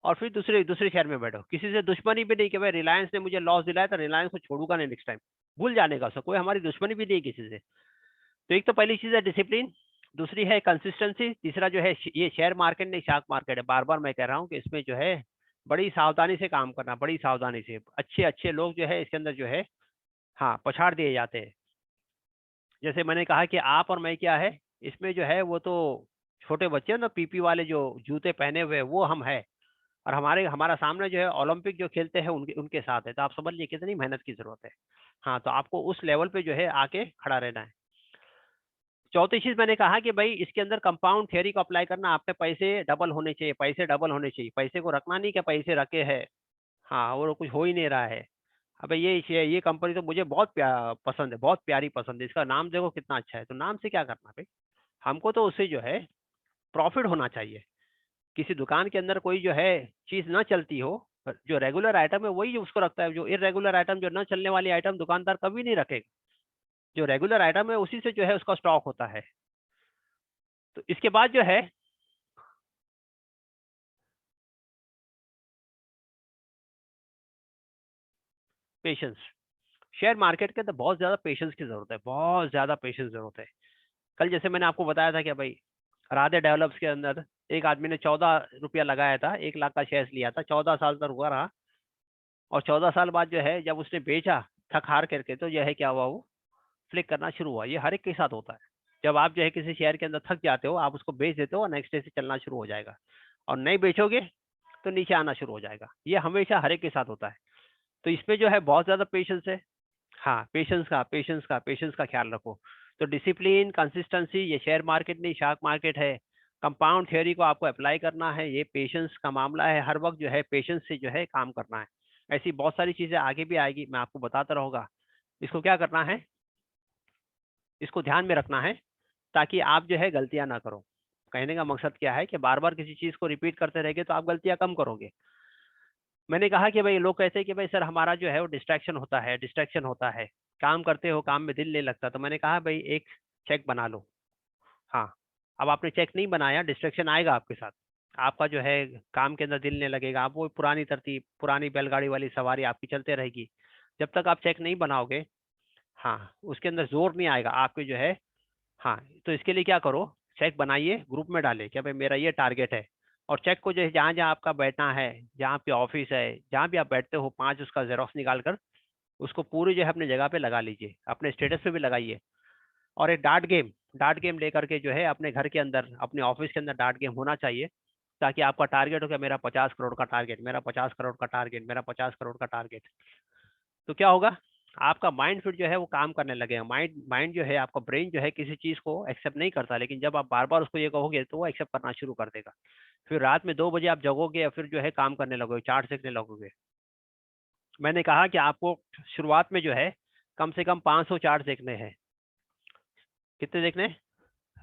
और फिर दूसरे दूसरे शहर में बैठो। किसी से दुश्मनी भी नहीं कि भाई रिलायंस ने मुझे लॉस दिलाया तो रिलायंस को छोड़ूंगा नहीं नेक्स्ट टाइम, भूल जाने का उसका, कोई हमारी दुश्मनी भी नहीं किसी से। तो एक तो पहली चीज है डिसिप्लिन, दूसरी है कंसिस्टेंसी, तीसरा जो है ये शेयर मार्केट नहीं शार्क मार्केट है। बार बार मैं कह रहा हूँ कि इसमें जो है बड़ी सावधानी से काम करना, बड़ी सावधानी से। अच्छे अच्छे लोग जो है इसके अंदर जो है, हाँ, पछाड़ दिए जाते हैं। जैसे मैंने कहा कि आप और मैं क्या है, इसमें जो है वो तो छोटे बच्चे हैं ना, पीपी वाले जो जूते पहने हुए वो हम है, और हमारा सामने जो है ओलंपिक जो खेलते हैं उनके उनके साथ है। तो आप समझ लीजिए कितनी मेहनत की जरूरत है। हाँ, तो आपको उस लेवल पे जो है आके खड़ा रहना है। चौथी चीज मैंने कहा कि भाई इसके अंदर कंपाउंड थ्योरी को अप्लाई करना, आपके पैसे डबल होने चाहिए, पैसे डबल होने चाहिए। पैसे को रखना नहीं कि पैसे रखे हैं, हाँ, और कुछ हो ही नहीं रहा है। अबे ये कंपनी तो मुझे बहुत पसंद है, बहुत प्यारी पसंद है, इसका नाम देखो कितना अच्छा है, तो नाम से क्या करना भाई। हमको तो उससे जो है प्रॉफिट होना चाहिए। किसी दुकान के अंदर कोई जो है चीज ना चलती हो, जो रेगुलर आइटम है वही उसको रखता है, जो इरेगुलर आइटम, जो ना चलने वाली आइटम दुकानदार कभी नहीं रखेगा। जो रेगुलर आइटम है उसी से जो है उसका स्टॉक होता है। तो इसके बाद जो है पेशेंस। शेयर मार्केट के अंदर बहुत ज्यादा पेशेंस की जरूरत है, बहुत ज्यादा पेशेंस जरूरत है। कल जैसे मैंने आपको बताया था कि भाई राधे डेवलप्स के अंदर एक आदमी ने 14 रुपया लगाया था, 1 लाख का शेयर लिया था, 14 साल तक हुआ रहा। और 14 साल बाद जो है जब उसने बेचा थक हार करके, तो जो है क्या हुआ, वो फ्लिक करना शुरू हुआ। ये हर एक के साथ होता है। जब आप जो है किसी शेयर के अंदर थक जाते हो, आप उसको बेच देते हो और नेक्स्ट डे से चलना शुरू हो जाएगा। और नहीं बेचोगे तो नीचे आना शुरू हो जाएगा। ये हमेशा हर एक के साथ होता है। तो इसमें जो है बहुत ज्यादा पेशेंस है। हाँ, पेशेंस का ख्याल रखो। तो डिसिप्लिन, कंसिस्टेंसी, ये शेयर मार्केट नहीं, शार्क मार्केट है। कंपाउंड थ्योरी को आपको अप्लाई करना है, ये पेशेंस का मामला है। हर वक्त जो है पेशेंस से जो है काम करना है। ऐसी बहुत सारी चीजें आगे भी आएगी, मैं आपको बताता रहूंगा। इसको क्या करना है, इसको ध्यान में रखना है, ताकि आप जो है गलतियां ना करो। कहने का मकसद क्या है कि बार बार किसी चीज को रिपीट करते रहेंगे तो आप गलतियां कम करोगे। मैंने कहा कि भाई लोग कहते हैं कि भाई सर हमारा जो है वो डिस्ट्रैक्शन होता है, डिस्ट्रैक्शन होता है, काम करते हो काम में दिल नहीं लगता। तो मैंने कहा भाई एक चेक बना लो। हाँ, अब आपने चेक नहीं बनाया, डिस्ट्रैक्शन आएगा आपके साथ। आपका जो है काम के अंदर दिल नहीं लगेगा, आप वो पुरानी तरतीब, पुरानी बैलगाड़ी वाली सवारी आपकी चलते रहेगी। जब तक आप चेक नहीं बनाओगे, हाँ, उसके अंदर जोर नहीं आएगा आपके जो है। हाँ, तो इसके लिए क्या करो, चेक बनाइए, ग्रुप में डालें कि भाई मेरा ये टारगेट है। और चेक को जो है जहाँ जहाँ आपका बैठना है, जहाँ आपके ऑफिस है, जहाँ भी आप बैठते हो, 5 उसका जेरोक्स निकाल कर उसको पूरी जो है अपनी जगह पे लगा लीजिए, अपने स्टेटस पे भी लगाइए। और एक डार्ट गेम लेकर के जो है अपने घर के अंदर, अपने ऑफिस के अंदर डार्ट गेम होना चाहिए। ताकि आपका टारगेट हो कि मेरा 50 करोड़ का टारगेट, मेरा 50 करोड़ का टारगेट, मेरा 50 करोड़ का टारगेट। तो क्या होगा, आपका माइंड फिर जो है वो काम करने लगेगा। माइंड माइंड जो है, आपका ब्रेन जो है किसी चीज को एक्सेप्ट नहीं करता, लेकिन जब आप बार बार उसको ये कहोगे तो वो एक्सेप्ट करना शुरू कर देगा। फिर रात में 2 बजे आप जगोगे या फिर जो है काम करने लगोगे, चार्ट देखने लगोगे। मैंने कहा कि आपको शुरुआत में जो है कम से कम 500 चार्ट देखने हैं। कितने देखने हैं?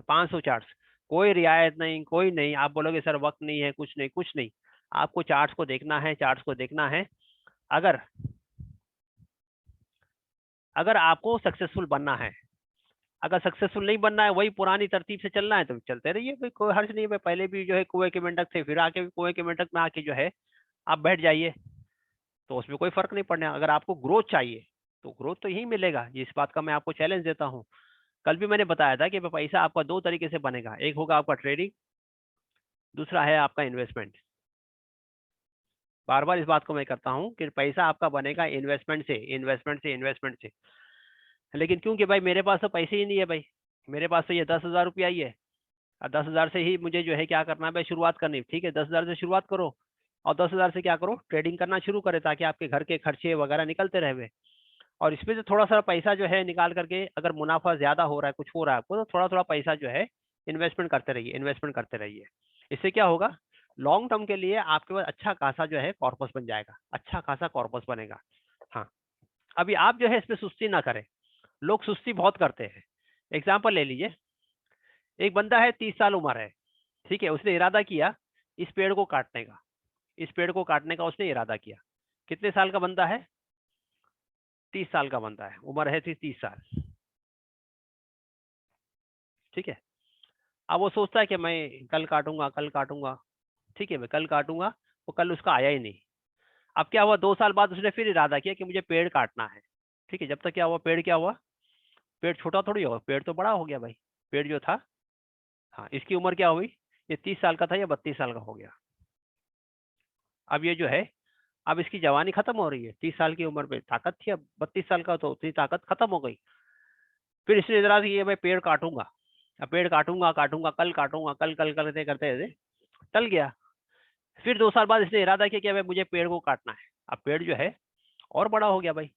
500 चार्ट्स। कोई रियायत नहीं, कोई नहीं। आप बोलोगे सर वक्त नहीं है, कुछ नहीं, कुछ नहीं। आपको चार्ट्स को देखना है, चार्ट्स को देखना है। अगर अगर आपको सक्सेसफुल बनना है, अगर सक्सेसफुल नहीं बनना है, वही पुरानी तरतीब से चलना है, तो चलते रहिए भाई, कोई हर्ज नहीं है। पहले भी जो है कुएं के मेंढक थे, फिर आके भी कुएं के मेंढक में आके जो है आप बैठ जाइए। तो उसमें कोई फर्क नहीं पड़ना। अगर आपको ग्रोथ चाहिए तो ग्रोथ तो यही मिलेगा। इस बात का मैं आपको चैलेंज देता हूँ। कल भी मैंने बताया था कि पैसा आपका 2 तरीके से बनेगा, एक होगा आपका ट्रेडिंग, दूसरा है आपका इन्वेस्टमेंट। बार बार इस बात को मैं करता हूँ कि पैसा आपका बनेगा इन्वेस्टमेंट से, इन्वेस्टमेंट से, इन्वेस्टमेंट से। लेकिन क्योंकि भाई मेरे पास तो पैसे ही नहीं है भाई, मेरे पास तो ये 10,000 रुपया ही है। और 10,000 से ही मुझे जो है क्या करना है भाई, शुरुआत करनी है। ठीक है, 10,000 से शुरुआत करो। और 10,000 से क्या करो, ट्रेडिंग करना शुरू करें, ताकि आपके घर के खर्चे वगैरह निकलते रहे। और इसमें से थोड़ा सा पैसा जो है निकाल करके, अगर मुनाफा ज्यादा हो रहा है, कुछ हो रहा है आपको, तो थोड़ा थोड़ा पैसा जो है इन्वेस्टमेंट करते रहिए, इन्वेस्टमेंट करते रहिए। इससे क्या होगा, लॉन्ग टर्म के लिए आपके पास अच्छा खासा जो है कॉर्पस बन जाएगा, अच्छा खासा कॉर्पस बनेगा। हाँ, अभी आप जो है इसमें सुस्ती ना करें। लोग सुस्ती बहुत करते हैं। एग्जाम्पल ले लीजिए, एक बंदा है, 30 साल उम्र है। ठीक है, उसने इरादा किया इस पेड़ को काटने का, इस पेड़ को काटने का उसने इरादा किया। कितने साल का बंदा है? 30 साल का बंदा है, उम्र है थी 30 साल। ठीक है, अब वो सोचता है कि मैं कल काटूंगा, कल काटूंगा। ठीक है, मैं कल काटूंगा। वो कल उसका आया ही नहीं। अब क्या हुआ, 2 साल बाद उसने फिर इरादा किया कि मुझे पेड़ काटना है। ठीक है, जब तक क्या हुआ, पेड़ क्या हुआ, पेड़ छोटा थोड़ी होगा, पेड़ तो बड़ा हो गया भाई। पेड़ जो था, हाँ, इसकी उम्र क्या हुई, ये 30 साल का था, या 32 साल का हो गया। अब ये जो है, अब इसकी जवानी खत्म हो रही है। 30 साल की उम्र में ताकत थी, अब 32 साल का तो उतनी ताकत खत्म हो गई। फिर इसने इरादा किया मैं पेड़ काटूंगा। अब पेड़ काटूंगा, काटूंगा, कल काटूंगा, कल कल करते करते ऐसे टल गया। फिर 2 साल बाद इसने इरादा किया कि भाई मुझे पेड़ को काटना है। अब पेड़ जो है और बड़ा हो गया भाई,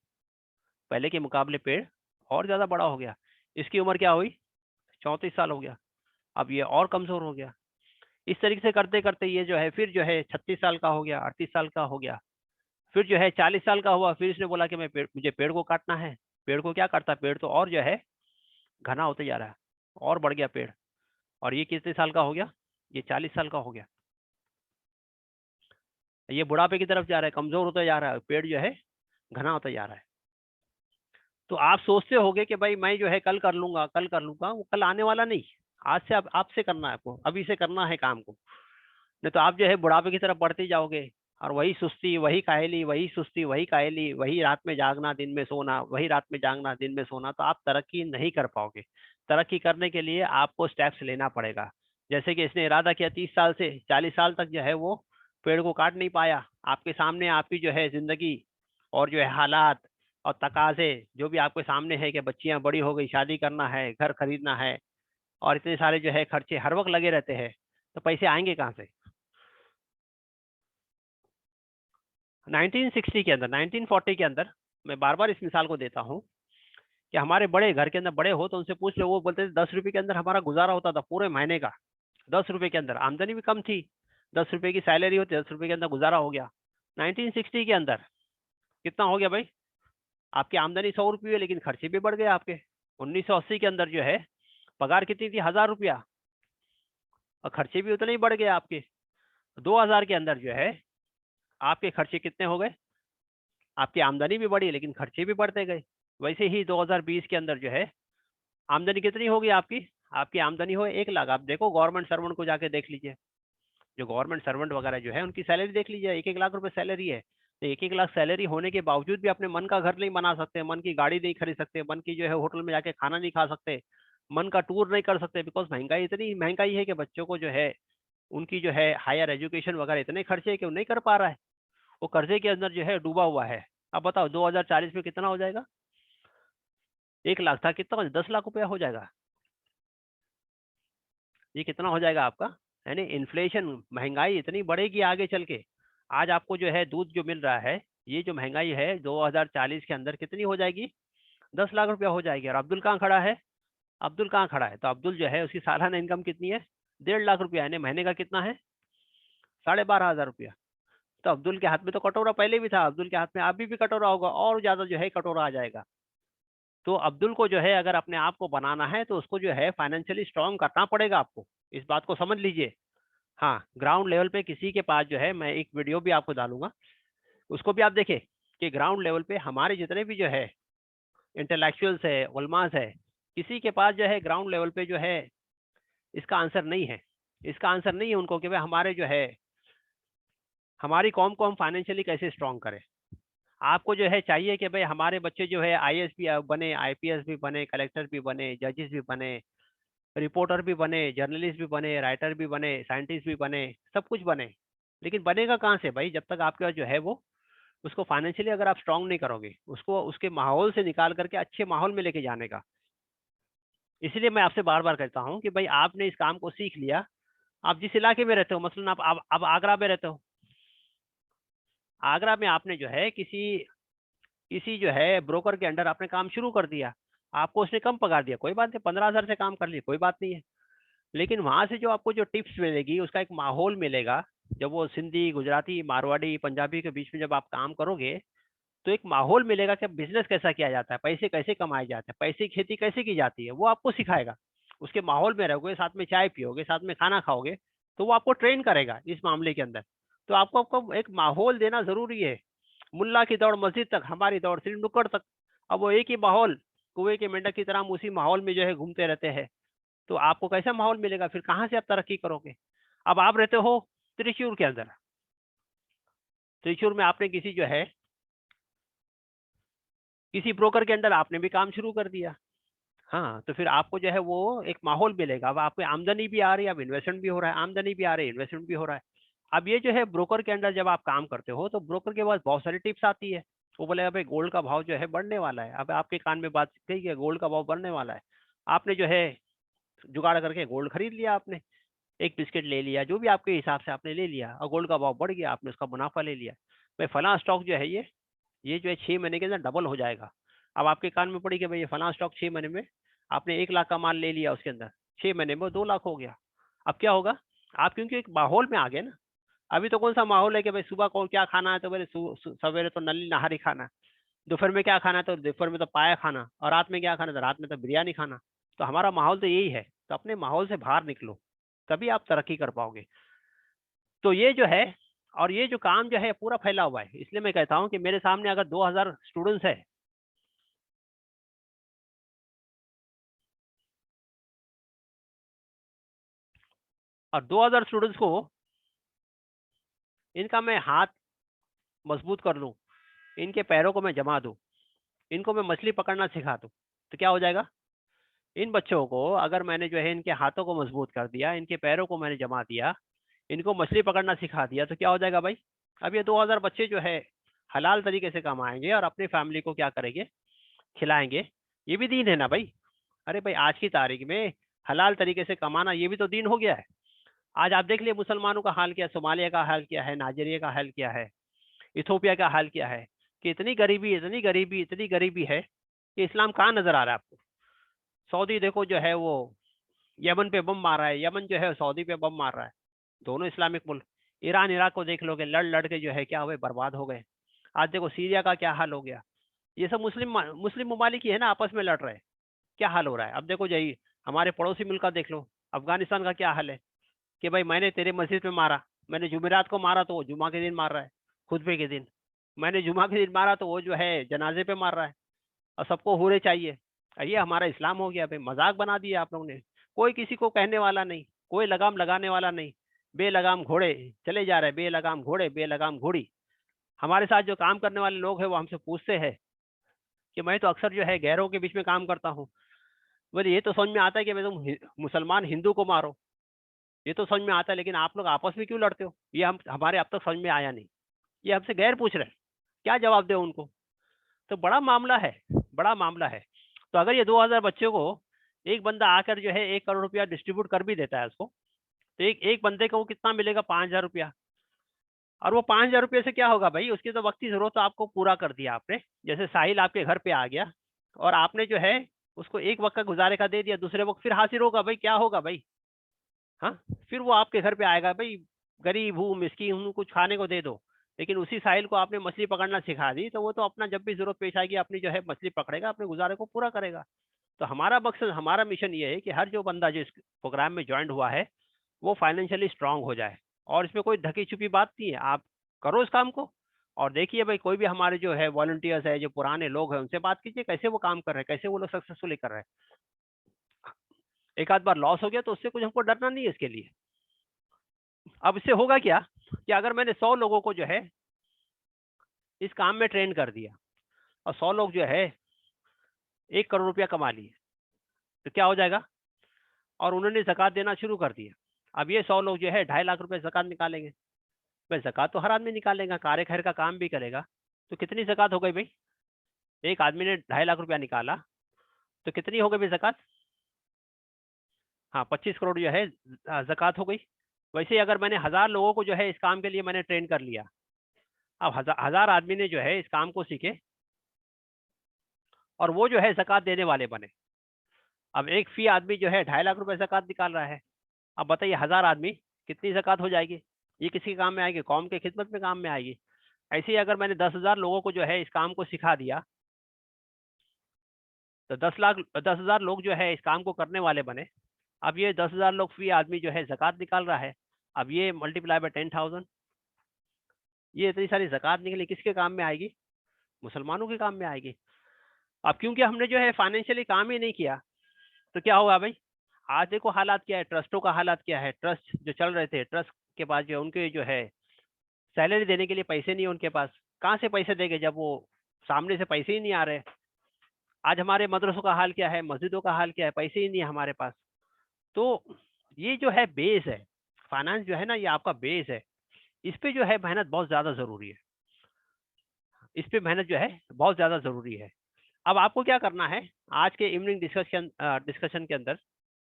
पहले के मुकाबले पेड़ और ज्यादा बड़ा हो गया। इसकी उम्र क्या हुई, 34 साल हो गया। अब ये और कमजोर हो गया। इस तरीके से करते करते ये जो है फिर जो है 36 साल का हो गया, 38 साल का हो गया। फिर जो है 40 साल का हुआ, फिर इसने बोला कि मुझे पेड़ को काटना है। पेड़ को क्या करता, पेड़ तो और जो है घना होते जा रहा है, और बढ़ गया पेड़। और ये कितने साल का हो गया, ये 40 साल का हो गया। ये बुढ़ापे की तरफ जा रहा है, कमजोर होता जा रहा है, पेड़ जो है घना होता जा रहा है। तो आप सोचते होगे कि भाई मैं जो है कल कर लूंगा, कल कर लूंगा, वो कल आने वाला नहीं। आज से आपसे करना है, आपको अभी से करना है काम को। नहीं तो आप जो है बुढ़ापे की तरफ बढ़ते जाओगे, और वही सुस्ती, वही काहली, वही सुस्ती, वही काहली, वही रात में जागना दिन में सोना, वही रात में जागना दिन में सोना, तो आप तरक्की नहीं कर पाओगे। तरक्की करने के लिए आपको स्टेप्स लेना पड़ेगा। जैसे कि इसने इरादा किया 30 साल से 40 साल तक जो है वो पेड़ को काट नहीं पाया। आपके सामने आपकी जो है जिंदगी और जो है हालात और तकाजे जो भी आपके सामने है कि बच्चियां बड़ी हो गई, शादी करना है, घर खरीदना है, और इतने सारे जो है खर्चे हर वक्त लगे रहते हैं, तो पैसे आएंगे कहाँ से। 1960 के अंदर, 1940 के अंदर, मैं बार बार इस मिसाल को देता हूँ कि हमारे बड़े घर के अंदर बड़े हो तो उनसे पूछ लो, वो बोलते थे 10 रुपए के अंदर हमारा गुजारा होता था पूरे महीने का। 10 रुपए के अंदर, आमदनी भी कम थी, 10 रुपए की सैलरी होती, 10 रुपए के अंदर गुजारा हो गया। 1960 के अंदर कितना हो गया भाई, आपकी आमदनी 100 रुपये है, लेकिन खर्चे भी बढ़ गए आपके। 1980 के अंदर जो है पगार कितनी थी, 1000 रुपया, और खर्चे भी उतने ही बढ़ गए आपके। 2000 के अंदर जो है आपके खर्चे कितने हो गए, आपकी आमदनी भी बढ़ी लेकिन खर्चे भी बढ़ते गए। वैसे ही 2020 के अंदर जो है आमदनी कितनी होगी आपकी, आपकी आमदनी हो 1 लाख। आप देखो गवर्नमेंट सर्वेंट को जाके देख लीजिए, जो गवर्नमेंट सर्वेंट वगैरह जो है उनकी सैलरी देख लीजिए, 1-1 लाख रुपए सैलरी है। तो 1-1 लाख सैलरी होने के बावजूद भी अपने मन का घर नहीं बना सकते, मन की गाड़ी नहीं खरीद सकते, मन की जो है होटल में जाके खाना नहीं खा सकते, मन का टूर नहीं कर सकते, बिकॉज महंगाई, इतनी महंगाई है कि बच्चों को जो है उनकी जो है हायर एजुकेशन वगैरह इतने खर्चे है कि वो नहीं कर पा रहा है, वो कर्जे के अंदर जो है डूबा हुआ है। अब बताओ 2040 में कितना हो जाएगा, 1 लाख था, कितना 10 लाख रुपया हो जाएगा। ये कितना हो जाएगा आपका, यानी इन्फ्लेशन, महंगाई इतनी बढ़ेगी आगे चल के। आज आपको जो है दूध जो मिल रहा है, ये जो महंगाई है 2040 के अंदर कितनी हो जाएगी, 10 लाख रुपया हो जाएगी। और अब्दुल कहाँ खड़ा है, अब्दुल कहाँ खड़ा है, तो अब्दुल जो है उसकी सालाना इनकम कितनी है, 1.5 लाख रुपया, यानी महीने का कितना है, 12,500 रुपया। तो अब्दुल के हाथ में तो कटोरा पहले भी था, अब्दुल के हाथ में अभी भी कटोरा होगा, और ज्यादा जो है कटोरा आ जाएगा। तो अब्दुल को जो है अगर अपने आप को बनाना है तो उसको जो है फाइनेंशियली स्ट्रांग करना पड़ेगा आपको, इस बात को समझ लीजिए। हाँ, ग्राउंड लेवल पे किसी के पास जो है, मैं एक वीडियो भी आपको डालूंगा, उसको भी आप देखें कि ग्राउंड लेवल पे हमारे जितने भी जो है इंटेलेक्चुअल्स है, उलमास है, किसी के पास जो है ग्राउंड लेवल पे जो है इसका आंसर नहीं है। इसका आंसर नहीं है उनको कि भाई हमारे जो है हमारी कौम को हम फाइनेंशियली कैसे स्ट्रांग करें। आपको जो है चाहिए कि भाई हमारे बच्चे जो है आईएएस भी बने, आईपीएस भी बने, कलेक्टर भी बने, जजेस भी बने, रिपोर्टर भी बने, जर्नलिस्ट भी बने, राइटर भी बने, साइंटिस्ट भी बने, सब कुछ बने। लेकिन बनेगा कहाँ से भाई, जब तक आपके पास जो है वो उसको फाइनेंशियली अगर आप स्ट्रांग नहीं करोगे, उसको उसके माहौल से निकाल करके अच्छे माहौल में लेके जाने का। इसलिए मैं आपसे बार बार कहता हूँ कि भाई आपने इस काम को सीख लिया, आप जिस इलाके में रहते हो, मसलन आप आगरा में रहते हो, आगरा में आपने जो है किसी किसी जो है ब्रोकर के अंडर आपने काम शुरू कर दिया, आपको उसने कम पगार दिया, कोई बात नहीं, 15,000 से काम कर लिया, कोई बात नहीं है। लेकिन वहां से जो आपको जो टिप्स मिलेगी, उसका एक माहौल मिलेगा, जब वो सिंधी, गुजराती, मारवाड़ी, पंजाबी के बीच में जब आप काम करोगे, तो एक माहौल मिलेगा कि बिजनेस कैसा किया जाता है, पैसे कैसे कमाए जाते हैं, पैसे की खेती कैसे की जाती है, वो आपको सिखाएगा। उसके माहौल में रहोगे, साथ में चाय पियोगे, साथ में खाना खाओगे, तो वो आपको ट्रेन करेगा इस मामले के अंदर। तो आपको आपको एक माहौल देना जरूरी है। मुल्ला की दौड़ मस्जिद तक, हमारी दौड़ सिर्फ नुक्कड़ तक। अब वो एक ही माहौल, कुएं के मेंढक की तरह हम उसी माहौल में जो है घूमते रहते हैं, तो आपको कैसा माहौल मिलेगा, फिर कहाँ से आप तरक्की करोगे। अब आप रहते हो त्रिशूर के अंदर, त्रिशूर में आपने किसी जो है किसी ब्रोकर के अंडर आपने भी काम शुरू कर दिया। हाँ, तो फिर आपको जो है वो एक माहौल मिलेगा, अब आपकी आमदनी भी आ रही है, अब इन्वेस्टमेंट भी हो रहा है, आमदनी भी आ रही है, इन्वेस्टमेंट भी हो रहा है। अब ये जो है ब्रोकर के अंडर जब आप काम करते हो, तो ब्रोकर के पास बहुत सारी टिप्स आती है। वो बोलेगा भाई गोल्ड का भाव जो है बढ़ने वाला है, अब आपके कान में बात कही है गोल्ड का भाव बढ़ने वाला है, आपने जो है जुगाड़ करके गोल्ड खरीद लिया, आपने एक बिस्किट ले लिया, जो भी आपके हिसाब से आपने ले लिया, और गोल्ड का भाव बढ़ गया, आपने उसका मुनाफा ले लिया। भाई फला स्टॉक जो है ये जो है 6 महीने के अंदर डबल हो जाएगा। अब आपके कान में पड़ी कि भाई ये फला स्टॉक 6 महीने में आपने 1 लाख का माल ले लिया, उसके अंदर 6 महीने में 2 लाख हो गया। अब क्या होगा, आप क्योंकि एक माहौल में आ गए ना, अभी तो कौन सा माहौल है कि भाई सुबह कौन क्या खाना है तो मेरे सवेरे तो नली नहारी खाना, दोपहर में क्या खाना है तो दोपहर में तो पाया खाना, और रात में क्या खाना तो रात में तो बिरयानी खाना। तो हमारा माहौल तो यही है, तो अपने माहौल से बाहर निकलो, तभी आप तरक्की कर पाओगे। तो ये जो है, और ये जो काम जो है पूरा फैला हुआ है, इसलिए मैं कहता हूँ कि मेरे सामने अगर 2000 स्टूडेंट्स है, और 2000 स्टूडेंट्स को इनका मैं हाथ मजबूत कर लूँ, इनके पैरों को मैं जमा दूँ, इनको मैं मछली पकड़ना सिखा दूँ, तो क्या हो जाएगा? इन बच्चों को अगर मैंने जो है इनके हाथों को मजबूत कर दिया, इनके पैरों को मैंने जमा दिया, इनको मछली पकड़ना सिखा दिया, तो क्या हो जाएगा भाई? अब ये 2000 बच्चे जो है हलाल तरीके से कमाएंगे और अपनी फैमिली को क्या करेंगे? खिलाएंगे। ये भी दीन है ना भाई। अरे भाई, आज की तारीख में हलाल तरीके से कमाना ये भी तो दीन हो गया है। आज आप देख लिए मुसलमानों का हाल क्या, सोमालिया का हाल क्या है, नाइजीरिया का हाल क्या है, इथोपिया का हाल क्या है, कि इतनी गरीबी, इतनी गरीबी, इतनी गरीबी है कि इस्लाम कहाँ नजर आ रहा है आपको? सऊदी देखो जो है वो यमन पे बम मार रहा है, यमन जो है सऊदी पे बम मार रहा है, दोनों इस्लामिक मुल्क। ईरान इराक को देख लोगे, लड़ लड़ के जो है क्या हुए, बर्बाद हो गए। आज देखो सीरिया का क्या हाल हो गया। ये सब मुस्लिम मुस्लिम ममालिक ही है ना, आपस में लड़ रहे हैं। क्या हाल हो रहा है अब देखो जाइए, हमारे पड़ोसी मुल्क का देख लो, अफगानिस्तान का क्या हाल है, कि भाई मैंने तेरे मस्जिद में मारा, मैंने जुमेरात को मारा तो वो जुमा के दिन मार रहा है, खुतबे के दिन। मैंने जुमा के दिन मारा तो वो जो है जनाजे पे मार रहा है, और सबको हूरे चाहिए। ये हमारा इस्लाम हो गया भाई, मजाक बना दिया आप लोगों ने। कोई किसी को कहने वाला नहीं, कोई लगाम लगाने वाला नहीं। बेलगाम घोड़े चले जा रहे, बेलगाम घोड़े, बेलगाम घोड़ी। हमारे साथ जो काम करने वाले लोग हैं वो हमसे पूछते हैं कि मैं तो अक्सर जो है गैरों के बीच में काम करता हूँ, बोले ये तो समझ में आता है कि मैं तुम मुसलमान हिंदू को मारो, ये तो समझ में आता है, लेकिन आप लोग आपस में क्यों लड़ते हो, ये हम हमारे अब तक समझ में आया नहीं। ये हमसे गैर पूछ रहे हैं, क्या जवाब दे उनको? तो बड़ा मामला है, बड़ा मामला है। तो अगर ये 2000 बच्चों को एक बंदा आकर जो है 1 करोड़ रुपया डिस्ट्रीब्यूट कर भी देता है उसको, तो एक एक बंदे को कितना मिलेगा? 5000 रुपया। और वो 5000 रुपये से क्या होगा भाई? उसकी तो वक्ती जरूरत तो आपको पूरा कर दिया आपने। जैसे साहिल आपके घर पे आ गया और आपने जो है उसको एक वक्त का गुजारे का दे दिया, दूसरे वक्त फिर हासिल होगा भाई, क्या होगा भाई? हाँ, फिर वो आपके घर पे आएगा भाई, गरीब हूँ, मिस्कीन हूँ, कुछ खाने को दे दो। लेकिन उसी साहिल को आपने मछली पकड़ना सिखा दी, तो वो तो अपना जब भी जरूरत पेश आएगी अपनी जो है मछली पकड़ेगा, अपने गुजारे को पूरा करेगा। तो हमारा मकसद, हमारा मिशन ये है कि हर जो बंदा जो इस प्रोग्राम में ज्वाइन हुआ है वो फाइनेंशियली स्ट्रांग हो जाए। और इसमें कोई ढकी छुपी बात नहीं है, आप करो इस काम को। और देखिए भाई, कोई भी हमारे जो है वॉलंटियर्स है, जो पुराने लोग हैं, उनसे बात कीजिए कैसे वो काम कर रहे हैं, कैसे वो लोग सक्सेसफुली कर रहे हैं। एक आध बार लॉस हो गया तो उससे कुछ हमको डरना नहीं है इसके लिए। अब इससे होगा क्या कि अगर मैंने 100 लोगों को जो है इस काम में ट्रेन कर दिया, और 100 लोग जो है 1 करोड़ रुपया कमा लिए, तो क्या हो जाएगा? और उन्होंने ज़कात देना शुरू कर दिया। अब ये 100 लोग जो है 2.5 लाख रुपए ज़कात निकालेंगे। भाई ज़कात तो हर आदमी निकालेगा, कार्य खैर का काम भी करेगा, तो कितनी ज़कात हो गई भाई? एक आदमी ने 2.5 लाख रुपया निकाला, तो कितनी हो गई भाई ज़कात? हाँ, 25 करोड़ जो है ज़कात हो गई। वैसे ही अगर मैंने 1000 लोगों को जो है इस काम के लिए मैंने ट्रेन कर लिया, अब हजार आदमी ने जो है इस काम को सीखे, और वो जो है ज़कात देने वाले बने। अब एक फी आदमी जो है 2.5 लाख रुपए ज़कात निकाल रहा है। अब बताइए 1000 आदमी कितनी ज़कात हो जाएगी? ये किसके काम में आएगी? कौम के खिदमत में काम में आएगी। ऐसे ही अगर मैंने 10,000 लोगों को जो है इस काम को सिखा दिया, तो 10,000 लोग जो है इस काम को करने वाले बने। अब ये 10,000 लोग फी आदमी जो है ज़कात निकाल रहा है। अब ये मल्टीप्लाई बाय 10,000, ये इतनी सारी ज़कात निकली, किसके काम में आएगी? मुसलमानों के काम में आएगी। अब क्योंकि हमने जो है फाइनेंशियली काम ही नहीं किया, तो क्या होगा भाई? आज देखो हालात क्या है, ट्रस्टों का हालात क्या है। ट्रस्ट जो चल रहे थे, ट्रस्ट के पास जो उनके जो है सैलरी देने के लिए पैसे नहीं है उनके पास। कहाँ से पैसे देंगे जब वो सामने से पैसे ही नहीं आ रहे? आज हमारे मदरसों का हाल क्या है, मस्जिदों का हाल क्या है, पैसे ही नहीं है हमारे पास। तो ये जो है बेस है, फाइनेंस जो है ना, ये आपका बेस है। इस पे जो है मेहनत बहुत ज्यादा जरूरी है, इस पे मेहनत जो है बहुत ज्यादा जरूरी है। अब आपको क्या करना है, आज के इवनिंग डिस्कशन डिस्कशन के अंदर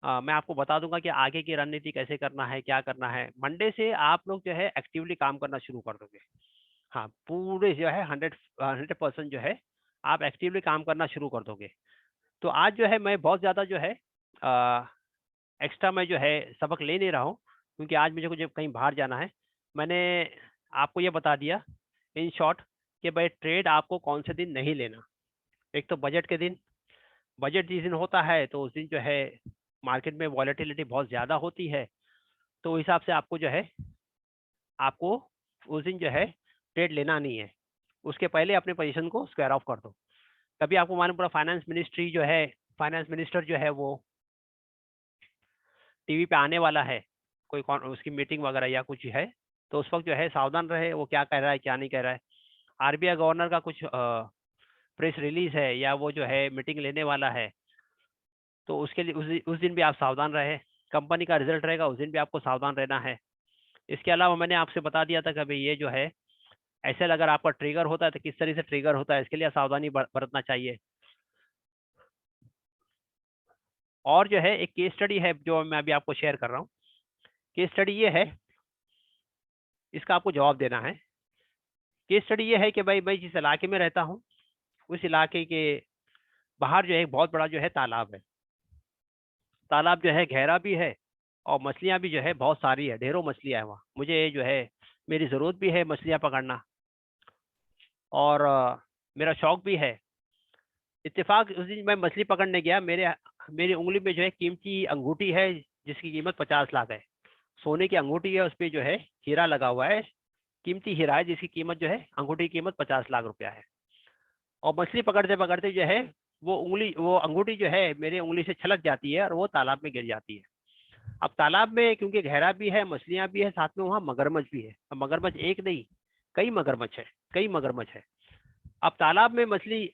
मैं आपको बता दूंगा कि आगे की रणनीति कैसे करना है, क्या करना है। मंडे से आप लोग जो है एक्टिवली काम करना शुरू कर दोगे। हाँ, पूरे जो है 100% जो है आप एक्टिवली काम करना शुरू कर दोगे। तो आज जो है मैं बहुत ज़्यादा जो है एक्स्ट्रा मैं जो है सबक ले नहीं रहा हूँ, क्योंकि आज मुझे कुछ कहीं बाहर जाना है। मैंने आपको ये बता दिया इन शॉर्ट कि भाई ट्रेड आपको कौन से दिन नहीं लेना। एक तो बजट के दिन, बजट जिस दिन होता है तो उस दिन जो है मार्केट में वॉलेटिलिटी बहुत ज़्यादा होती है, तो उस हिसाब से आपको जो है आपको उस दिन जो है ट्रेड लेना नहीं है। उसके पहले अपने पोजीशन को स्क्वायर ऑफ कर दो। कभी आपको मालूम पड़ा फाइनेंस मिनिस्ट्री जो है, फाइनेंस मिनिस्टर जो है वो टीवी पे आने वाला है, कोई उसकी मीटिंग वगैरह या कुछ है, तो उस वक्त जो है सावधान रहे वो क्या कह रहा है क्या नहीं कह रहा है। आरबीआई गवर्नर का कुछ प्रेस रिलीज है या वो जो है मीटिंग लेने वाला है, तो उसके लिए उस दिन भी आप सावधान रहे। कंपनी का रिजल्ट रहेगा उस दिन भी आपको सावधान रहना है। इसके अलावा मैंने आपसे बता दिया था कि भाई ये जो है ऐसे अगर आपका ट्रिगर होता है तो किस तरह से ट्रिगर होता है, इसके लिए सावधानी बरतना चाहिए। और जो है एक केस स्टडी है जो मैं अभी आपको शेयर कर रहा हूँ। केस स्टडी ये है, इसका आपको जवाब देना है। केस स्टडी ये है कि भाई मैं जिस इलाके में रहता हूँ उस इलाके के बाहर जो है एक बहुत बड़ा जो है तालाब है। तालाब जो है गहरा भी है और मछलियाँ भी जो है बहुत सारी है, ढेरों मछलियाँ है वहाँ। मुझे जो है मेरी ज़रूरत भी है मछलियाँ पकड़ना और मेरा शौक भी है। इत्तेफाक उस दिन मैं मछली पकड़ने गया, मेरी उंगली में जो है कीमती अंगूठी है जिसकी कीमत 50 लाख है। सोने की अंगूठी है, उस पर जो है हीरा लगा हुआ है, कीमती हीरा है जिसकी कीमत जो है अंगूठी की कीमत 50 लाख रुपया है। और मछली पकड़ते पकड़ते जो है वो अंगूठी जो है मेरे उंगली से छलक जाती है और वो तालाब में गिर जाती है। अब तालाब में क्योंकि गहरा भी है, मछलियां भी है, साथ में वहाँ मगरमच्छ भी है। अब मगरमच्छ एक नहीं, कई मगरमच्छ है, कई मगरमच्छ है। अब तालाब में मछली